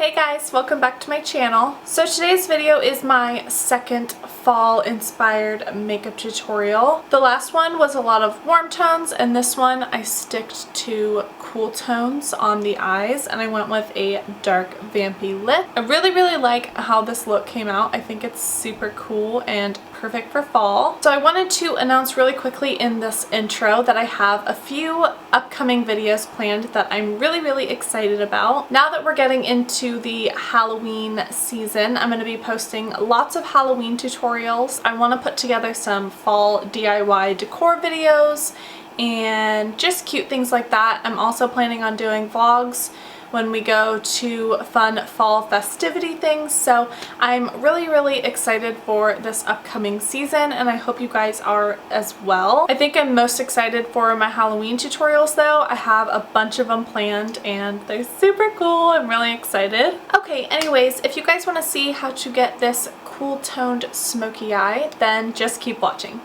Hey guys, welcome back to my channel. So today's video is my second fall inspired makeup tutorial. The last one was a lot of warm tones and this one I sticked to cool tones on the eyes and I went with a dark vampy lip. I really like how this look came out. I think it's super cool and perfect for fall. So I wanted to announce really quickly in this intro that I have a few upcoming videos planned that I'm really excited about. Now that we're getting into the Halloween season, I'm going to be posting lots of Halloween tutorials. I want to put together some fall DIY decor videos and just cute things like that. I'm also planning on doing vlogs when we go to fun fall festivity things, so I'm really excited for this upcoming season and I hope you guys are as well. I think I'm most excited for my Halloween tutorials though. I have a bunch of them planned and they're super cool. I'm really excited. Okay, anyways, if you guys want to see how to get this cool toned smoky eye, then just keep watching.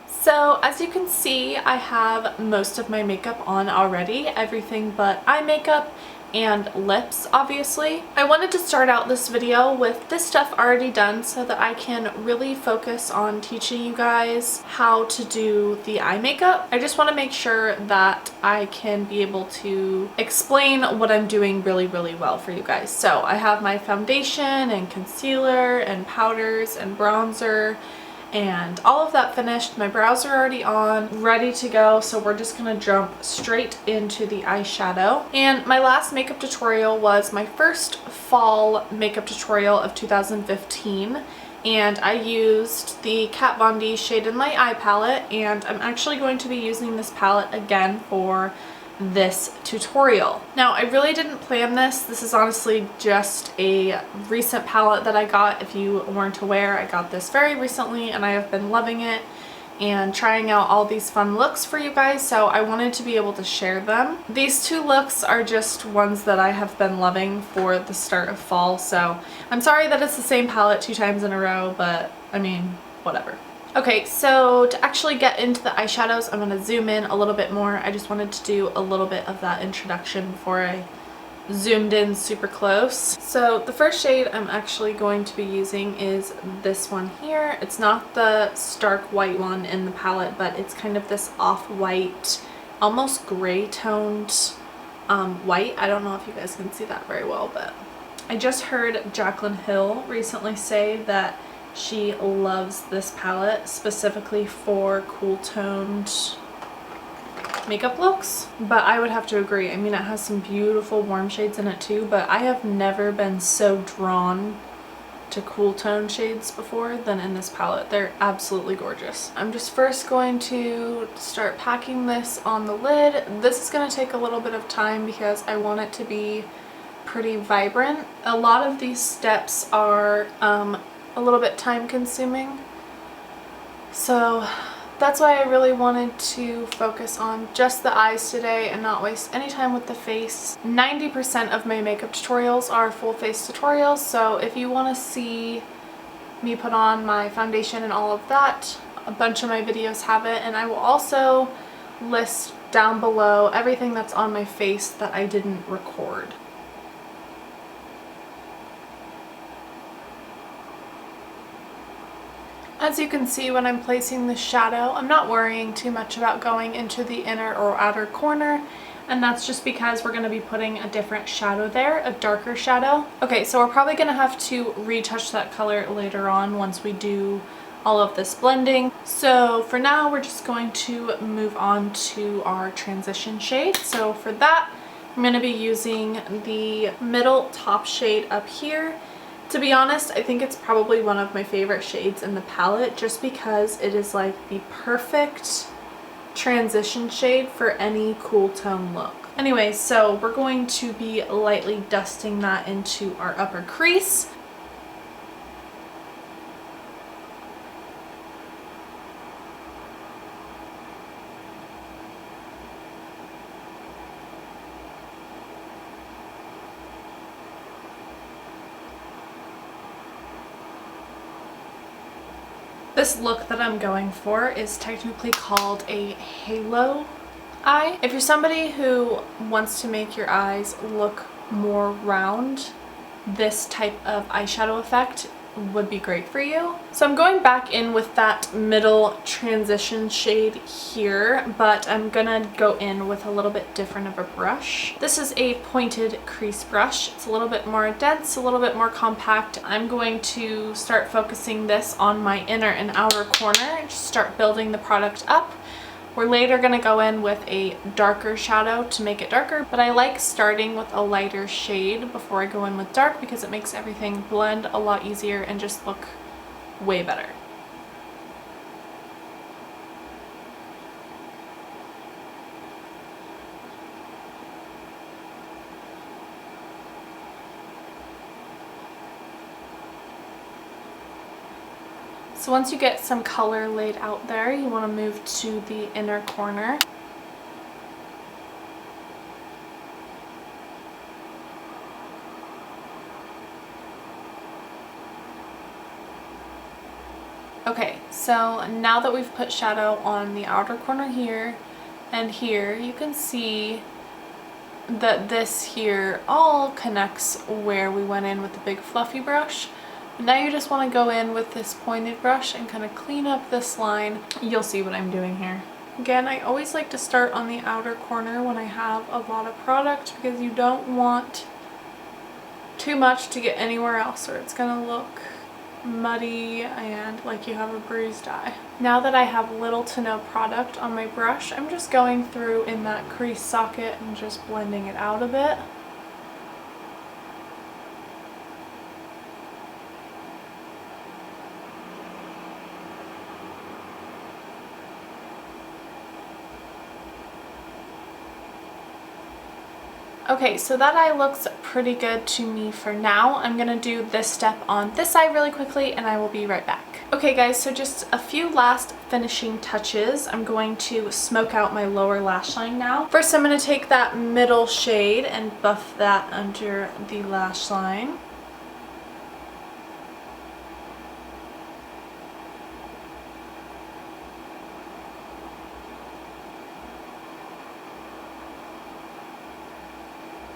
So as you can see, I have most of my makeup on already, everything but eye makeup and lips, obviously. I wanted to start out this video with this stuff already done so that I can really focus on teaching you guys how to do the eye makeup. I just want to make sure that I can be able to explain what I'm doing really well for you guys. So I have my foundation and concealer and powders and bronzer and all of that finished. My brows are already on, ready to go, so we're just gonna jump straight into the eyeshadow. And my last makeup tutorial was my first fall makeup tutorial of 2015, and I used the Kat Von D Shade in Light eye palette, and I'm actually going to be using this palette again for this tutorial. Now I really didn't plan this. This is honestly just a recent palette that I got. If you weren't aware, I got this very recently and I have been loving it and trying out all these fun looks for you guys, so I wanted to be able to share them. These two looks are just ones that I have been loving for the start of fall, so I'm sorry that it's the same palette 2 times in a row, but I mean, whatever. Okay, so to actually get into the eyeshadows, I'm going to zoom in a little bit more. I just wanted to do a little bit of that introduction before I zoomed in super close. So the first shade I'm actually going to be using is this one here. It's not the stark white one in the palette, but it's kind of this off-white, almost gray toned white. I don't know if you guys can see that very well, but I just heard Jaclyn Hill recently say that she loves this palette specifically for cool toned makeup looks, but I would have to agree. I mean, it has some beautiful warm shades in it too, but I have never been so drawn to cool tone shades before than in this palette. They're absolutely gorgeous. I'm just first going to start packing this on the lid. This is going to take a little bit of time because I want it to be pretty vibrant. A lot of these steps are a little bit time consuming, so that's why I really wanted to focus on just the eyes today and not waste any time with the face. 90% of my makeup tutorials are full face tutorials, so if you want to see me put on my foundation and all of that, a bunch of my videos have it, and I will also list down below everything that's on my face that I didn't record. As you can see, when I'm placing the shadow, I'm not worrying too much about going into the inner or outer corner, and that's just because we're going to be putting a different shadow there, a darker shadow. Okay, so we're probably going to have to retouch that color later on once we do all of this blending. So for now, we're just going to move on to our transition shade. So for that, I'm going to be using the middle top shade up here. To be honest, I think it's probably one of my favorite shades in the palette just because it is like the perfect transition shade for any cool tone look. Anyway, so we're going to be lightly dusting that into our upper crease. This look that I'm going for is technically called a halo eye. If you're somebody who wants to make your eyes look more round, this type of eyeshadow effect would be great for you. So I'm going back in with that middle transition shade here, but I'm gonna go in with a little bit different of a brush. This is a pointed crease brush. It's a little bit more dense, a little bit more compact. I'm going to start focusing this on my inner and outer corner and just start building the product up. We're later going to go in with a darker shadow to make it darker, but I like starting with a lighter shade before I go in with dark because it makes everything blend a lot easier and just look way better. So once you get some color laid out there, you want to move to the inner corner. Okay, so now that we've put shadow on the outer corner here and here, you can see that this here all connects where we went in with the big fluffy brush. Now you just want to go in with this pointed brush and kind of clean up this line. You'll see what I'm doing here. Again, I always like to start on the outer corner when I have a lot of product because you don't want too much to get anywhere else or it's going to look muddy and like you have a bruised eye. Now that I have little to no product on my brush, I'm just going through in that crease socket and just blending it out a bit. Okay, so that eye looks pretty good to me for now. I'm gonna do this step on this eye really quickly and I will be right back. Okay guys, so just a few last finishing touches. I'm going to smoke out my lower lash line now. First I'm gonna take that middle shade and buff that under the lash line.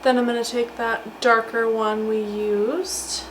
Then I'm going to take that darker one we used.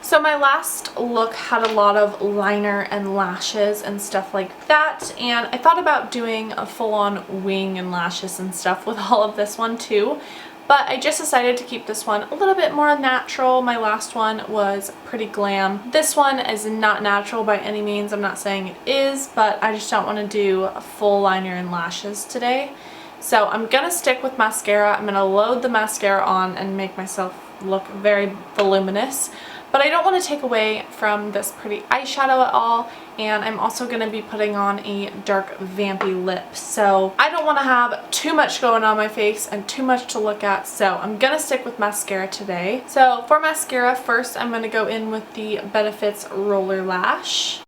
So my last look had a lot of liner and lashes and stuff like that, and I thought about doing a full-on wing and lashes and stuff with all of this one too. But I just decided to keep this one a little bit more natural. My last one was pretty glam. This one is not natural by any means. I'm not saying it is, but I just don't want to do a full liner and lashes today. So I'm going to stick with mascara. I'm going to load the mascara on and make myself look very voluminous. But I don't want to take away from this pretty eyeshadow at all, and I'm also going to be putting on a dark vampy lip. So I don't want to have too much going on my face and too much to look at, so I'm going to stick with mascara today. So for mascara, first I'm going to go in with the Benefits Roller Lash.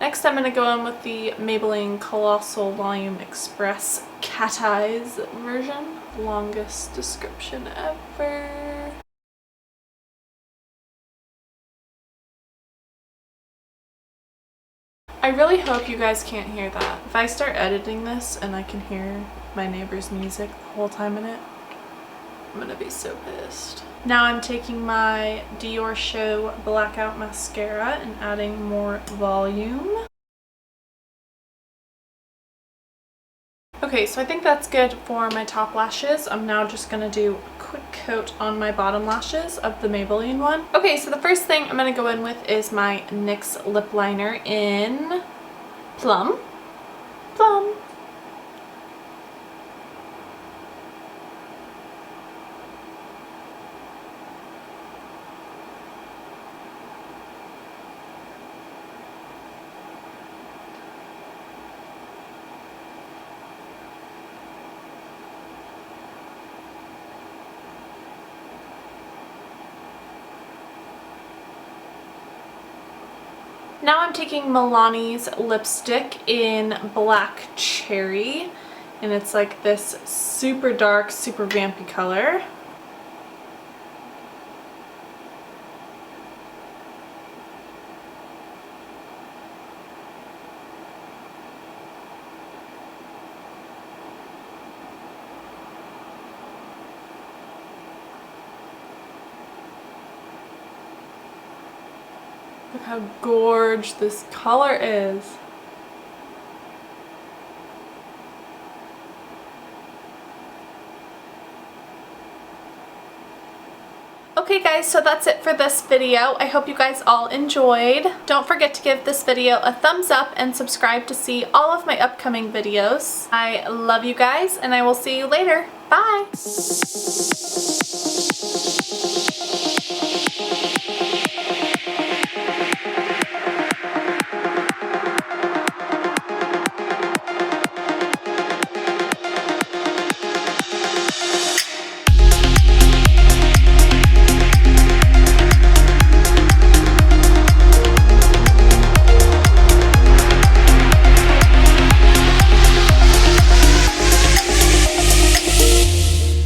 Next I'm going to go in with the Maybelline Colossal Volume Express Cat Eyes version. Longest description ever. I really hope you guys can't hear that. If I start editing this and I can hear my neighbor's music the whole time in it, I'm gonna be so pissed. Now I'm taking my Dior Show Blackout Mascara and adding more volume. Okay, so I think that's good for my top lashes. I'm now just gonna do a quick coat on my bottom lashes of the Maybelline one. Okay, so the first thing I'm gonna go in with is my NYX lip liner in Plum. Plum. Now I'm taking Milani's lipstick in Black Cherry, And it's like this super dark, super vampy color. Look how gorgeous this color is. Okay guys, so that's it for this video. I hope you guys all enjoyed. Don't forget to give this video a thumbs up and subscribe to see all of my upcoming videos. I love you guys and I will see you later. Bye!